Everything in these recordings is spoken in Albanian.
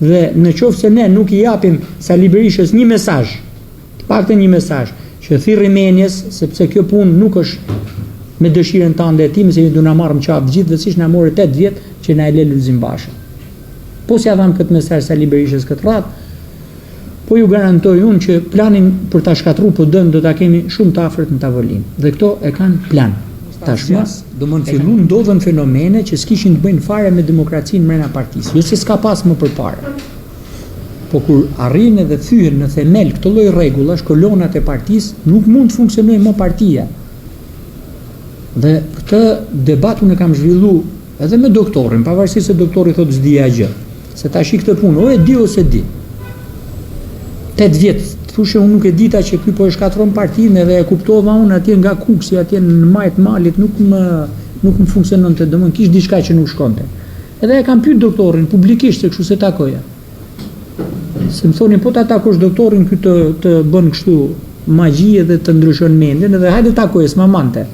Dhe në qoftë se ne nuk i japim Sali Berishës një mesazh, paktën një mesazh, që thirrë Rmenjes, sepse kjo punë nuk është me dëshirën tënde e tim, se ju do na marrëm çaf gjithë, siç na mori 8 vjet që na e lë Lulzim Bashën. Po si ja dham këtë mesazh Sali Berishës këtë radhë, po ju garantoj unë që planin për ta shkatruar PD-n do ta kemi shumë të afërt në tavolinë. Dhe këto e kanë plan. Tashmë, domthonë fillun ndodhen fenomene që s'kishin të bëjnë fare me demokracinë brenda partisë. Jo se s'ka pas më përpara. Po kur arrin edhe thyen në themel këtë lloj rregullash, kolonat e partisë nuk mund të funksionojnë më partia. Dhe këtë debat unë kam zhvilluar edhe me doktorin, pavarësisht se doktori thotë s'dija gjë. Se tash këtë punë o e di ose di. 8 vjet thoshe unë nuk e dita që ky po e shkatron partinë edhe e kuptova unë atje nga Kuksi, atje në majt malit nuk më funksiononte, domthonjë kish diçka që nuk shkonte. Edhe e kam pyet doktorin publikisht se kështu se takoja. Se më thonin po ta takosh doktorin ky të bën kështu magji edhe të ndryshon mendjen, edhe hajde takoje s'ma mante.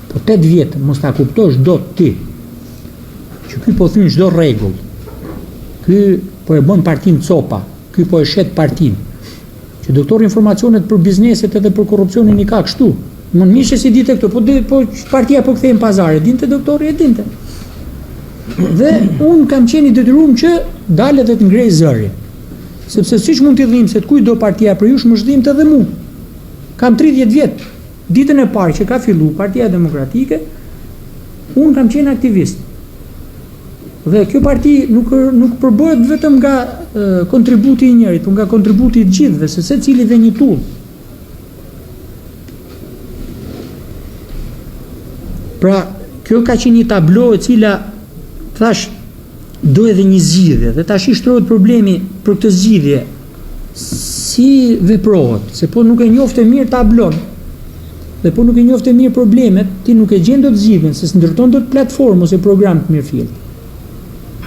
Po 8 vjet mos ta kuptosh dot ti. Që ky po thyn çdo rregull. Ky po e bën partinë copa, ky po e shet partinë. Që doktor informacionet për bizneset edhe për korrupsionin i ka kështu. Mund mishe si dite këto, po partia po kthehen pazare, dinte doktori e dinte. Dhe unë kam qenë i detyruar që dalë edhe të ngrej zëri. Sepse siç mund t'i dhimbë se të kujt do partia për jush, më zhdimte edhe mua. Kam 30 vjet. Ditën e parë që ka filluar Partia Demokratike, unë kam qenë aktivist. Dhe kjo parti nuk përbohet vetëm nga kontributi i njërit, por nga kontributi i gjithëve, se secili dhe një tull. Pra, kjo ka qenë një tablo e cila thash do edhe një zgjidhje, dhe tash i shtrohet problemi për këtë zgjidhje. Si veprohet, se po nuk e njofte mirë tablon, dhe po nuk e njofte mirë problemet, ti nuk e gjen dot zgjidhjen, se s'ndërton dot platformë ose program të mirëfillt.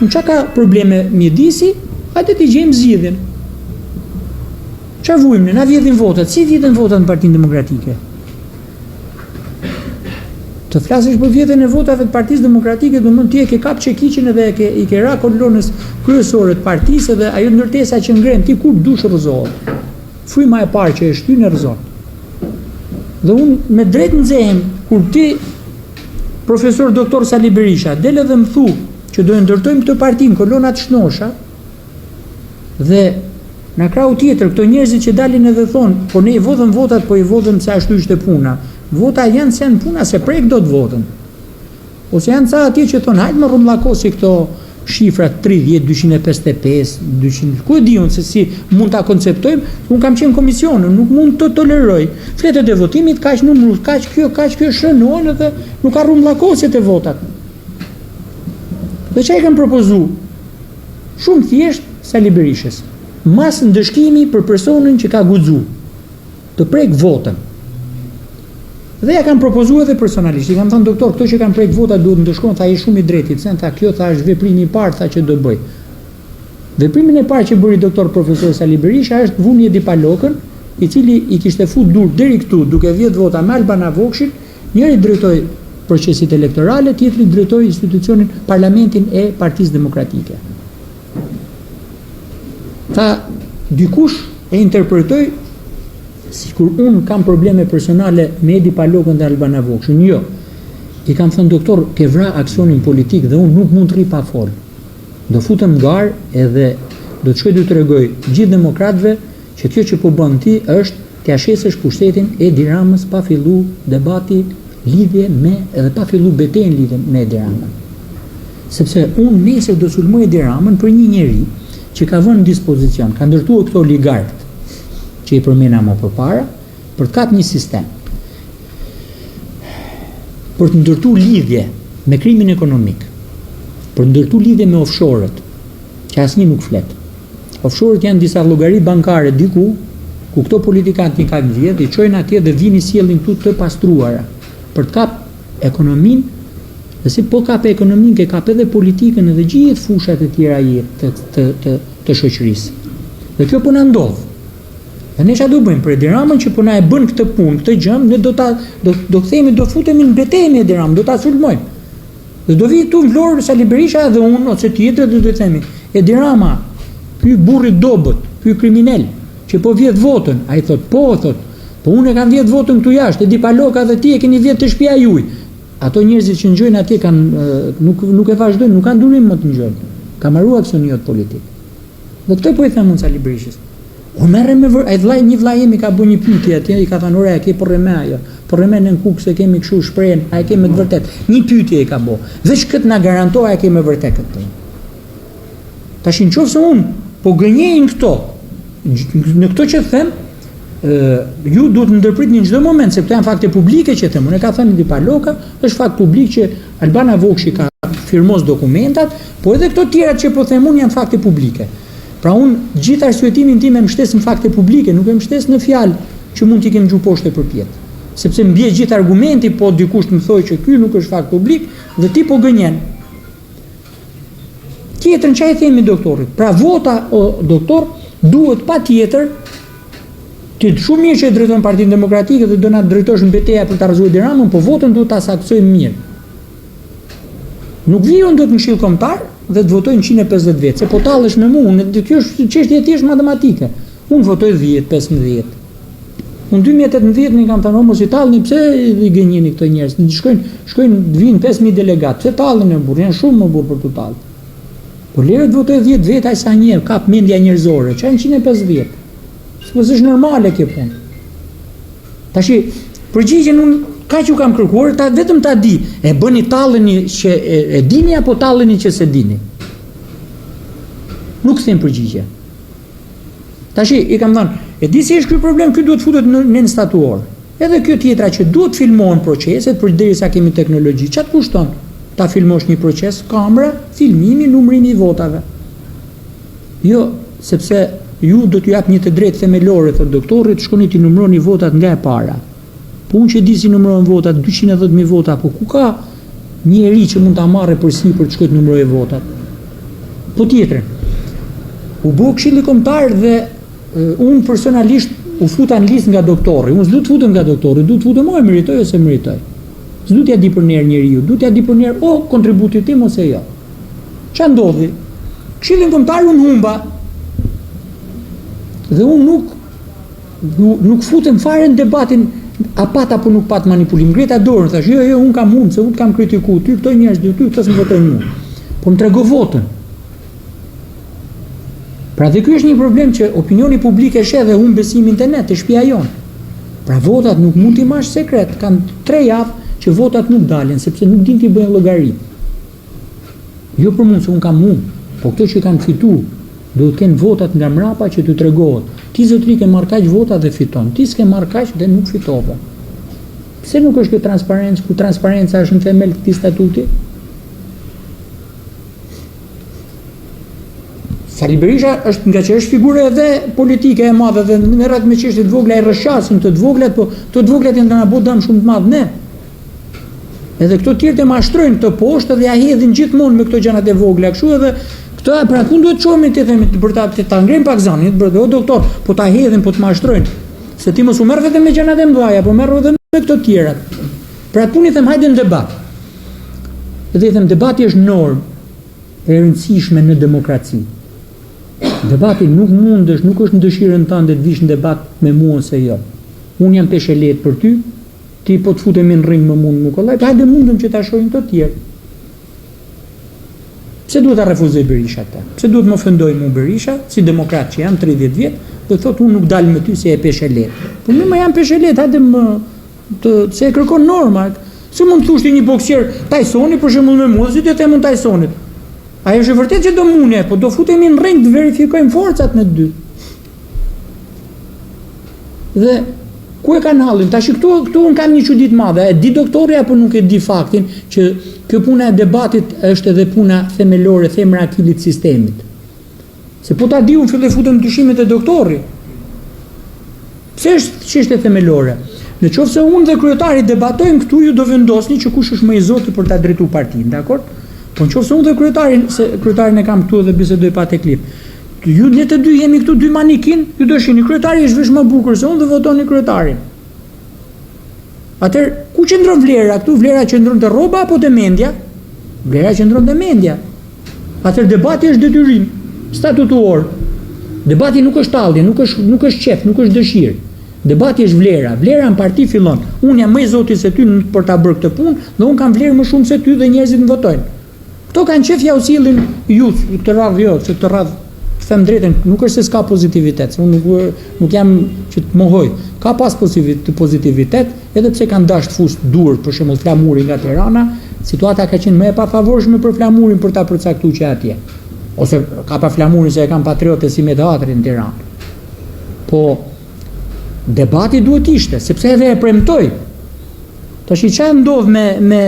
Në qa ka probleme mjedisi, hajde t'i gjejmë zgjidhjen. Qa vujmë, na vjedhin votat, si vjedhin votat në Partinë Demokratike? Të flasësh për vjedhjen e votave të Partisë Demokratike, do mund ti e ke kap çekiçin edhe i ke ra kolonës kryesore të partisë dhe ajo ndërtesa që ngren ti kur dush rrëzohet. Fryma e parë që e shtyn e rrëzon. Dhe unë me drejt nxehem kur ti profesor doktor Sali Berisha del edhe më thu që do e ndërtojmë këtë partinë kolonat shnosha dhe në krau tjetër këto njerëzit që dalin edhe thonë po ne i vodhëm votat, po i vodhëm se ashtu ishte puna. Vota janë se janë puna, se prek do të votën. Ose janë ca atje që thonë hajtë më rrumllakosi këto shifrat 30, 255, 200, ku e di unë se si mund ta konceptojmë, unë kam qenë komisionin, nuk mund të toleroj. Fletet e votimit kaq numru, kaq kjo shënohen edhe nuk ka rrumllakosit e votat. Dhe që e kam propozu? Shumë thjesht Sali Berishës. Mas ndëshkimi për personin që ka guxu të prek votën. Dhe ja kam propozu edhe personalisht. I kam thënë doktor, këto që kanë prek vota duhet ndëshkojnë, tha i shumë i drejtit, se tha kjo tha është veprimi i parë, tha që do bëj. Veprimin e parë që bëri doktor profesor Sali Berisha është vuni e Dipalokën, i cili i kishte fut dur deri këtu, duke 10 vota me Albana Vokshit, njëri drejtoi procesit elektorale, tjetri drejtoi institucionin parlamentin e Partisë Demokratike. Tha, dikush e interpretoi sikur unë kam probleme personale me Edi Palokën dhe Albana Vokshin. Jo. I kam thënë doktor, ke vra aksionin politik dhe unë nuk mund të rri pa fol. Do futem gar edhe do të shkoj të tregoj gjithë demokratëve që kjo që po bën ti është t'ia shesësh pushtetin Edi Ramës pa fillu debati lidhje me edhe pa fillu betejën lidhje me Edi Ramën. Sepse unë nesër do sulmoj Edi Ramën për një njeri që ka vënë në dispozicion, ka ndërtuar këto oligarkët që i përmena më përpara, për të kapë një sistem, për të ndërtu lidhje me krimin ekonomik, për të ndërtu lidhje me offshore-ët, që asnjë nuk flet. Offshore-ët janë disa llogari bankare diku, ku këto politikanë një kanë vjedh, i çojnë atje dhe vini sjellin këtu të pastruara, për të kapë ekonominë, dhe si po kapë ekonominë, ke kapë edhe politikën edhe gjithë fushat e tjera të shoqërisë. Dhe kjo po na ndodh. Dhe ne çfarë do bëjmë për Edi Ramën që po na e bën këtë punë, këtë gjë, ne do kthehemi, do futemi në betejë me Edi Ramën, do ta sulmojmë. Dhe do vi këtu në Vlorë Sali Berisha dhe unë ose tjetër do të themi, Edi Rama ky burri dobët, ky kriminal, që po vjet votën, ai thot, po unë e kam vjet votën këtu jashtë, e di Paloka dhe ti e keni vjet të shtëpia juaj. Ato njerëzit që ngjojnë atje kanë nuk e vazhdojnë, nuk kanë durim më të ngjojnë. Ka marrë aksioniot politik. Dhe këtë po i them unë Sali Berishës. O merre me një vllai jemi ka bën një pyetje atje, i ka thënë ore, ke po rreme ajo. Po rreme në kuk se kemi kështu shprehen, a e kemi të vërtet. Një pyetje i ka bë. Veç këtë na garantoi a e kemi vërtet këtë. Tash nëse unë po gënjejnë këto, në këto që them, ju duhet ndërpritni në çdo moment se këto janë fakte publike që them. Unë e ka thënë Di Paloka, është fakt publik që Albana Vokshi ka firmos dokumentat, po edhe këto tjerat që po them unë janë fakte publike. Pra unë gjithë arsyetimin tim e mbështes në fakte publike, nuk e mbështes në fjalë që mund t'i kem gjuhë poshtë përpjet. Sepse mbie gjithë argumenti, po dikush më thoi që ky nuk është fakt publik dhe ti po gënjen. Tjetrën çfarë i themi doktorit? Pra vota o doktor duhet patjetër ti shumë mirë që e drejton Partinë Demokratike dhe do na drejtosh në betejë për ta rrezuar Ramën, po votën duhet ta saksojmë mirë. Nuk vijon do të në Këshill Kombëtar dhe të votojnë 150 vjet, se po tallesh me mua, kjo është çështje thjesht matematike. Unë votoj 10, 15. Unë 2018 më kam thënë mos i tallni, pse i gënjeni këto njerëz? Shkojnë vinë 5000 delegat, pse tallën e burr? Janë shumë më burr për të tallë. Po lere të votoj 10 vjet ai sa njerëz, kap mendja njerëzore, çan 150. Sepse është normale kjo punë. Tash përgjigjen unë kaq u kam kërkuar, vetëm ta di, e bëni talleni që e dini apo talleni që se dini. Nuk them përgjigje. Tash i kam thënë, e di si është ky problem, ky duhet futet në statuor. Edhe kjo tjetra që duhet filmohen proceset përderisa kemi teknologji. Çfarë kushton? Ta filmosh një proces, kamera, filmimi, numërimi i votave. Jo, sepse ju do t'ju jap një të drejtë themelore të doktorit, shkoni ti numëroni votat nga e para. Po unë që di si numërohen votat, 210.000 vota, po ku ka njeri që mund ta marrë përsi për të shkojë të numërojë votat? Po tjetrën. U bë Këshilli Kombëtar dhe unë personalisht u futa në listë nga doktori. Unë s'du të futem nga doktori, du të futem o e meritoj ose meritoj. S'du t'ja di për njerë njeriu, du t'ja di për njerë o kontributit tim ose jo. Ç'a ndodhi? Këshillin Kombëtar unë humba. Dhe unë nuk futem fare në debatin a pat apo nuk pat manipulim. Greta dorën, thash, jo, unë kam mund, se unë kam kritiku, ty këto njerëz dy, ty këto s'më votojnë mua. Po më trego votën. Pra dhe ky është një problem që opinioni publik e sheh dhe humbë besimin te ne, te shtëpia jon. Pra votat nuk mund t'i marrësh sekret, kanë 3 javë që votat nuk dalin, sepse nuk din t'i bëjnë llogari. Jo për mund se unë kam mund, po këto që kanë fituar do të kenë votat nga mrapa që t'u tregohet. Ti zotëri ke marrë kaq vota dhe fiton. Ti s'ke marrë kaq dhe nuk fitove. Pse nuk është kjo transparencë, ku transparenca është në themel të këtij statuti? Sali Berisha është nga që është figurë edhe politike e madhe dhe merret me çështje të vogla e rrëshasin të voglat, po të voglat janë na bë dëm shumë të madh ne. Edhe këto tjerë të mashtrojnë këtë poshtë dhe ja hedhin gjithmonë me këto gjërat e vogla, kështu edhe këto pra ku duhet të çohemi ti themi për ta ngrem pak zanin, o doktor, po ta hedhin, po të mashtrojnë. Se ti mos u merr vetëm me gjërat e mëdha, po merr edhe me këto tjera. Pra puni them hajde në debat. Dhe i them debati është normë e rëndësishme në demokraci. Debati nuk mundesh, nuk është në dëshirën tënde të vish në debat me mua ose jo. Unë jam peshelet për ty, ti po të futemi në ring më mund më kollaj, hajde mundem që ta shohim të tjerë. Pse duhet ta refuzoj Berisha atë? Pse duhet më ofendoj mua Berisha, si demokrat që jam 30 vjet, dhe thotë unë nuk dal me ty se je peshelet. Po më jam peshelet, hajde më se e kërkon norma. Si mund të thosh ti një boksier Tysoni për shembull me mua, si të them unë Tysonit. Ai është vërtet që do mune, po do futemi në ring të verifikojmë forcat në dy. Dhe ku e kanë hallin? Tash këtu un kam një çudi të madhe. E di doktori apo nuk e di faktin që kjo puna e debatit është edhe puna themelore, themra e aktilit sistemit. Se po ta di un filloj futem dyshimet e doktorit. Pse është çështje themelore? Në qoftë se unë dhe kryetari debatojmë këtu, ju do vendosni që kush është më i zoti për ta drejtuar partinë, dakor? Po në qoftë se unë dhe kryetarin e kam këtu dhe bisedoj pa te klip. Ju ne të dy jemi këtu dy manikin, ju do shihni kryetari është vesh më bukur se unë dhe votoni kryetarin. Atëherë, ku qëndron vlera këtu? Vlera qëndron te rroba apo te mendja? Vlera qëndron te mendja. Atëherë debati është detyrim statutor. Debati nuk është tallje, nuk është qef, nuk është dëshirë. Debati është vlera. Vlera në parti fillon. Unë jam më i zotit se ty për ta bërë këtë punë dhe unë kam vlerë më shumë se ty dhe njerëzit më votojnë. Këto kanë qef ja u sillin ju këtë radhë jo, se këtë radhë them drejtën, nuk është se s'ka pozitivitet, se unë nuk jam që të mohoj. Ka pas pozitivitet, edhe pse kanë dashur fus dur, për shembull Flamuri nga Tirana, situata ka qenë më e pafavorshme për Flamurin për ta përcaktuar që atje. Ose ka pa Flamurin se e kanë patriotë si me teatrin në Tiranë. Po debati duhet ishte, sepse edhe e premtoi. Tash i çfarë ndodh me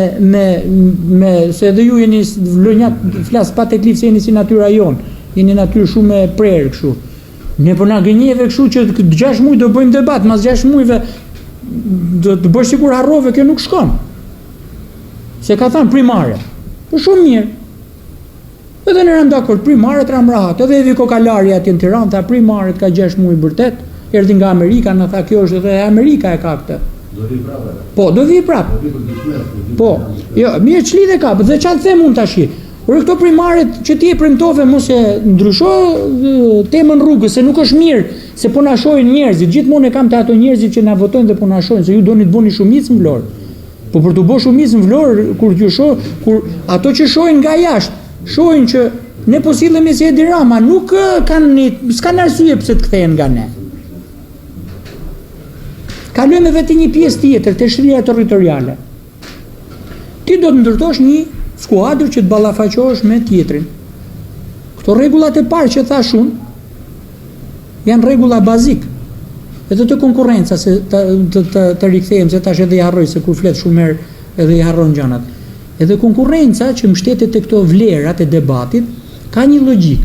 se edhe ju jeni vlonjat flas pa tek se jeni si natyra jon, jeni natyrë shumë e prerë kështu. Ne po na gënjeve kështu që 6 muaj do bëjmë debat, mas 6 muajve do të bësh sikur harrove, kjo nuk shkon. Se ka thënë primare. Po shumë mirë. Edhe ne ram dakord primaret ram rahat. Edhe Evi Kokalari atje në Tiranë tha primaret ka 6 muaj vërtet, erdhi nga Amerika, na tha kjo është edhe Amerika e ka këtë. Do vi prapë. Po, do vi prapë. Po, jo, mirë çlidhe ka, dhe çfarë them unë tash? Por këto primaret që ti e premtove mos e ndrysho temën rrugës, se nuk është mirë, se po na shohin njerëzit, gjithmonë e kam të ato njerëzit që na votojnë dhe po na shohin, se ju doni të bëni shumicë në Vlorë. Po për të bërë shumicë në Vlorë, kur ato që shohin nga jashtë, shohin që ne po sillemi si Edi Rama, nuk s'kan arsye pse të kthehen nga ne. Kalojmë vetë një pjesë tjetër të shtrirja territoriale. Ti do të ndërtosh një skuadër që të ballafaqohesh me tjetrin. Këto rregullat e parë që thash unë janë rregulla bazike. Edhe të konkurrenca se të rikthehem se tash edhe i harroj se kur flet shumë herë edhe i harron gjanat. Edhe konkurrenca që mbështetet te këto vlerat e debatit ka një logjik.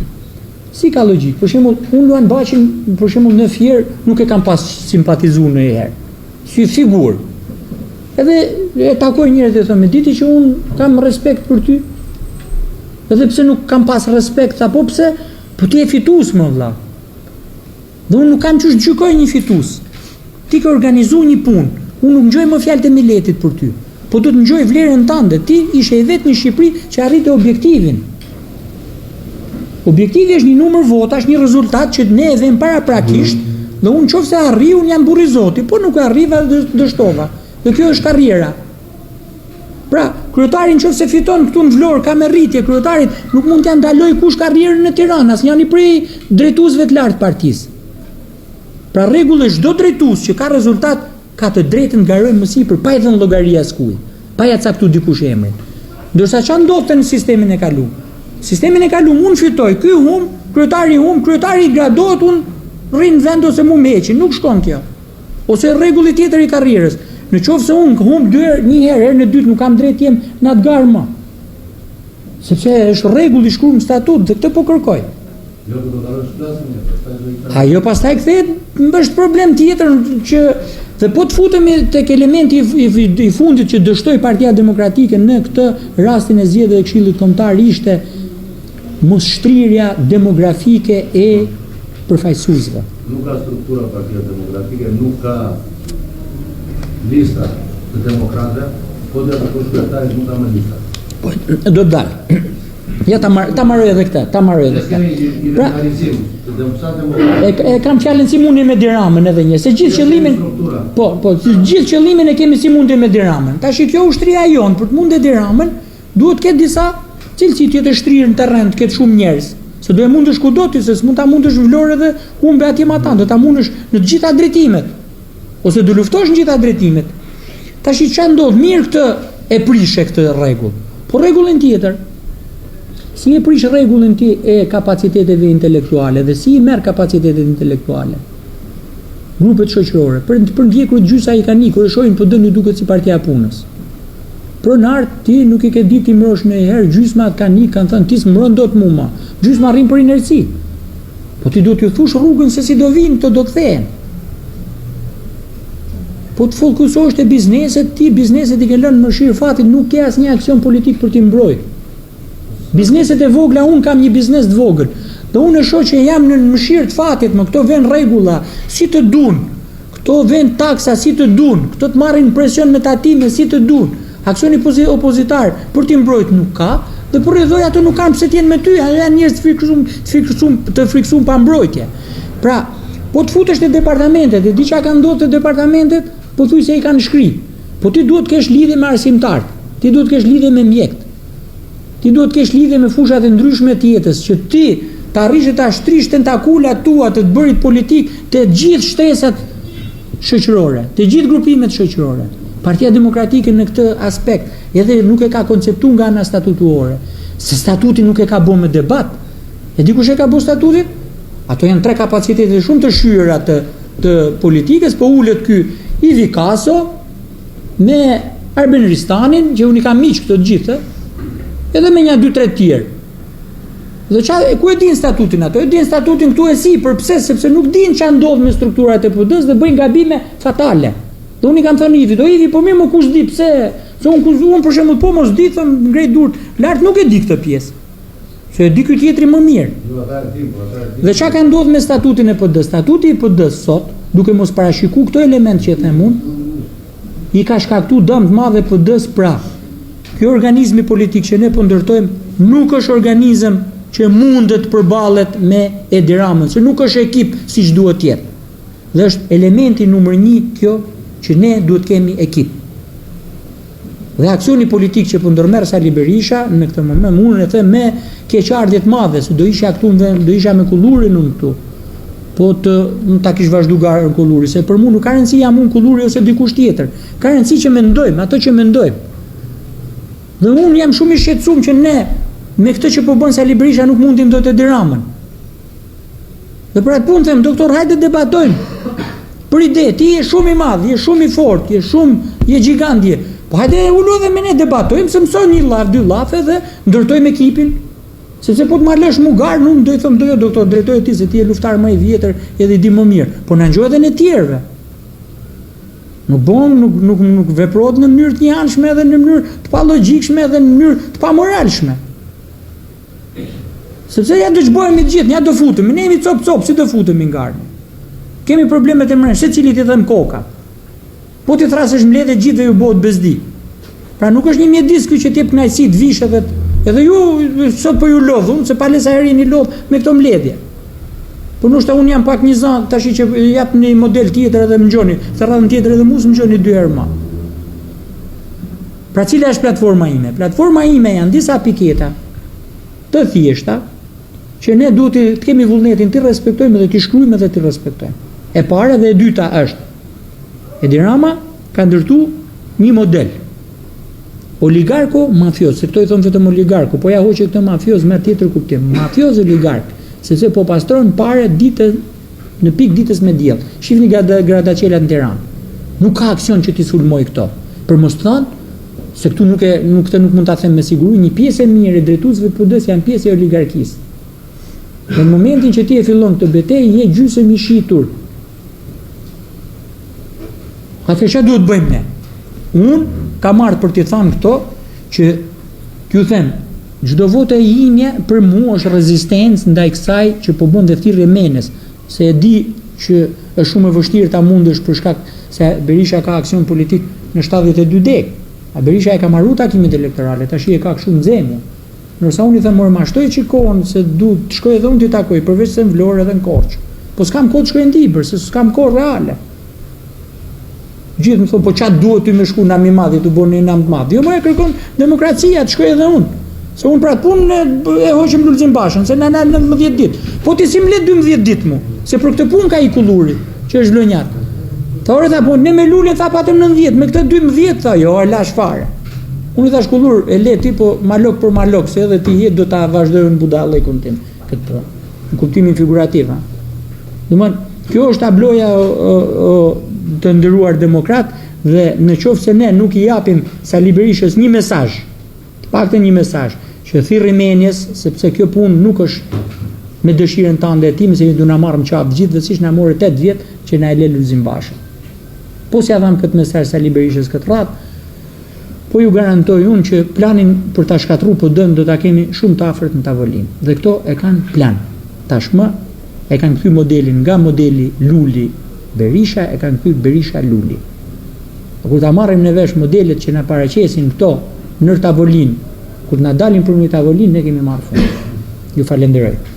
Si ka logjik? Për shembull, unë Luan Baqin, për shembull në Fier nuk e kam pas simpatizuar ndonjëherë. Si figurë. Edhe e takoj njerëz dhe thonë, "Diti që unë kam respekt për ty." Edhe pse nuk kam pas respekt apo pse, po ti je fitues më vëlla. Dhe unë nuk kam çu gjykoj një fitues. Ti ke organizuar një punë. Unë nuk ngjoj më fjalët e miletit për ty. Po do të ngjoj vlerën tënde. Ti ishe i vetmi në Shqipëri që arriti objektivin. Objektivi është një numër votash, një rezultat që ne e vëmë paraprakisht, dhe unë qofse arri, unë jam burri zoti, po nuk arriva dhe dështova. Dhe kjo është karriera. Pra, kryetari nëse fiton këtu në Vlorë, ka me rritje kryetarit, nuk mund t'ja ndaloj kush karrierën në Tiranë, as janë i prej drejtuesve të lartë partisë. Pra rregull është çdo drejtues që ka rezultat ka të drejtën garojë më sipër, pa i dhënë llogari askujt, pa ja caktuar dikush emrin. Ndërsa çfarë ndodhte në sistemin e kaluar? Sistemin e kaluar unë fitoj, ky kryetari i gradohet, unë rrin vend ose mu meqi, nuk shkon kjo. Ose rregulli tjetër i karrierës. Në qoftë se unë humb një herë në dytë nuk kam drejt jem në atë garë më. Sepse është rregull i shkruar në statut dhe këtë po kërkoj. Jo do ta rrosh plasën. Ajo pastaj kthehet është problem tjetër që dhe po të futemi tek elementi i fundit që dështoi Partia Demokratike në këtë rastin e zgjedhjeve të Këshillit Kombëtar ishte mos shtrirja demografike e përfaqësuesve. Nuk ka struktura Partia Demokratike, nuk ka lista të demokratëve, po dhe të kushtetari nuk ka më lista. Po, do të dalë. Ja ta marroj edhe këtë, Pra, e kam fjalën si mundi me Diramën edhe një, se gjithë qëllimin gjithë qëllimin e kemi si mundi me Diramën. Tash kjo ushtria jon për të mundur Diramën, duhet të ketë disa cilësi të shtrirë në terren, të ketë shumë njerëz. Se do e mundesh kudo ti, se s'mund ta mundesh në Vlorë edhe humbe atje më atan, do ta mundesh në të gjitha drejtimet. Ose do luftosh në gjitha drejtimet. Tash çfarë ndodh? Mirë këtë e prishe këtë rregull. Po rregullin tjetër, si e prish rregullin e kapaciteteve intelektuale dhe si i merr kapacitetet intelektuale? Grupet shoqërore, për ndjekur gjysa i kanë ikur, e shohin po dëni duket si partia e punës. Pronar ti nuk i ke ditë ti mbrosh ndonjëherë, gjysma kanë thënë ti s'mbron dot mua. Gjysma rrin për inerci. Po ti duhet t'ju thush rrugën se si do vinë, këto do kthehen. Po të fokusohesh te bizneset, ti bizneset i ke lënë në mëshirë fatit, nuk ke asnjë aksion politik për t'i mbrojtur. Bizneset e vogla, un kam një biznes të vogël. Dhe unë e shoh që jam në mëshirë të fatit, më këto vën rregulla si të duan. Këto vën taksa si të duan, këto të marrin presion me tatime si të duan. Aksioni opozitar për t'i mbrojt nuk ka, dhe për rrëdhoj ato nuk kanë pse t'jenë me ty, janë njerëz të friksuar pa mbrojtje. Pra, po të futesh te departamentet, e di çka ka ndodhur te departamentet, po thuaj se i kanë shkri. Po ti duhet të kesh lidhje me arsimtar, ti duhet të kesh lidhje me mjekt. Ti duhet të kesh lidhje me fushat e ndryshme të jetës, që ti të arrish ta shtrish tentakulat tua të bërit politik të gjithë shtresat shoqërore, të gjithë grupimet shoqërore. Partia Demokratike në këtë aspekt edhe nuk e ka konceptuar nga ana statutuore, se statuti nuk e ka bërë me debat. E di kush e ka bërë statutin? Ato janë 3 kapacitete shumë të shyera të politikës, po ulet ky Ivi Kaso me Arben Ristanin, që unë i kam miq këto të gjithë, edhe me një 2-3 tjerë. Dhe ku e din statutin ato? E din statutin këtu e sipër, pse? Sepse nuk din ç'a ndodh me strukturat e PD-s dhe bëjnë gabime fatale. Dhe unë i kam thënë Ivi, do Ivi, po mirë më kush di pse? Se unë për shembull po mos di, thëm ngrej durt, lart nuk e di këtë pjesë. Se e di ky tjetri më mirë. Dhe çka ka ndodhur me statutin e PD-s? Statuti i PD-s sot, duke mos parashikuar këto element që e them unë, i ka shkaktuar dëm të madh PD-s. Pra, ky organizmi politik që ne po ndërtojmë nuk është organizëm që mundet të përballet me Edi Ramën, se nuk është ekip siç duhet të jetë. Dhe është elementi numër 1 kjo që ne duhet kemi ekip. Dhe aksioni politik që po ndërmerr Sali Berisha në këtë moment, unë e them me keqardhje të madhe, se do isha këtu, do isha me kullurin unë këtu. Po unë ta kish vazhdu garën kulluri, se për mua nuk ka rëndësi jam unë kulluri ose dikush tjetër. Ka rëndësi që mendojmë, ato që mendojmë. Dhe unë jam shumë i shqetësuar që ne me këtë që po bën Sali Berisha nuk mundim dot Edi Ramën. Dhe për atë punë them, doktor, hajde debatojmë. Për ide, ti je shumë i madh, je shumë i fortë, je gjigant je. Po hajde ulo dhe me ne debatojmë, se mëson 1 llaf, 2 llafe dhe ndërtojmë ekipin. Sepse po të ma lësh mu garë, unë do i thëmë, do jo doktor, drejtoj ti se ti je luftar më i vjetër edhe i di më mirë. Po në ngjoj edhe në tjerëve. Nuk veprohet në mënyrë të njanshme edhe në mënyrë të pa logjikshme edhe në mënyrë të pa moralshme. Sepse ja do çbojmë të gjithë, ja do futemi, ne jemi cop, si do futemi në garë. Kemi problemet e mërën, secili ti them koka. Po ti thrasësh mbledhje gjithë ju bëhet bezdi. Pra nuk është një mjedis ky që ti jep kënaqësi të vish edhe ju sot po ju lodhun, se palesa e rini lodh me këto mbledhje. Po ndoshta un jam pak një zan tash që jap një model tjetër edhe më ngjoni, thërrën tjetër edhe mos më ngjoni 2 herë më. Pra cila është platforma ime? Platforma ime janë disa piketa të thjeshta që ne duhet të kemi vullnetin të respektojmë dhe të shkruajmë dhe të respektojmë. E para dhe e dyta është Edi Rama ka ndërtu një model oligarko mafioz, se këto i thonë vetëm oligarko, po ja hoqe këtë mafioz me tjetër kuptim, mafioz oligark, sepse po pastron pare në pikë ditës me diell. Shihni Gradaqelat në Tiranë. Nuk ka aksion që ti sulmoj këto. Për mos thënë se këtu këtë nuk mund ta them me siguri, një pjesë e mirë e drejtuesve të PD-s janë pjesë e oligarkisë. Në momentin që ti e fillon këtë betejë, je gjysmë i shitur. Atë çfarë duhet bëjmë ne? Unë kam ardhur për t'i thënë këto që t'ju them, çdo votë e imje për mua është rezistencë ndaj kësaj që po bën dhe thirrje Menes, se e di që është shumë e vështirë ta mundesh për shkak se Berisha ka aksion politik në 72 dek. A Berisha e ka marrë takimet elektorale, tash e ka kështu nxemur. Ndërsa unë i them morë mashtoj çikon se duhet të shkoj edhe unë t'i takoj, përveç se në Vlorë edhe në Korçë. Po s'kam kohë të shkoj në Dibër, se s'kam kohë reale. Gjithë më thonë, po qatë duhet ty me shku në ami madhi, të bërë një nam të madhi. Jo, më e kërkon demokracia, të shkoj edhe unë. Se unë pra të punë e hoqëm Lulzim Bashën, se në 19 ditë. Po ti si më let 12 ditë mu, se për këtë punë ka i kulluri, që është lënjat. Tha orë tha, po ne me Lulin tha patëm 19, me këtë 12 tha, jo, e lash fare. Unë i thash kullur, e le ti, po malok për malok, se edhe ti jetë do ta vazhdojnë në budallëkun tim, këtë punë, në kuptimin figurativ. Domthon, kjo është tabloja të nderuar demokrat dhe në qoftë se ne nuk i japim Sali Berishës një mesazh, të paktën një mesazh që thirrë Menjes, sepse kjo punë nuk është me dëshirën tënde e tim, se do na marrim çaf gjithë, siç na morë 8 vjet që na e lë Lulzim Bashën. Po si ja dham këtë mesazh Sali Berishës këtë radhë, po ju garantoj unë që planin për ta shkatruar PD-n do ta kemi shumë të afërt në tavolinë. Dhe këto e kanë plan. Tashmë e kanë kthy modelin nga modeli Luli Berisha, e kanë kthy Berisha Luli. Kur ta marrim në vesh modelet që na paraqesin këto në tavolinë, kur na dalin për një tavolinë, ne kemi marrë fund. Ju falenderoj.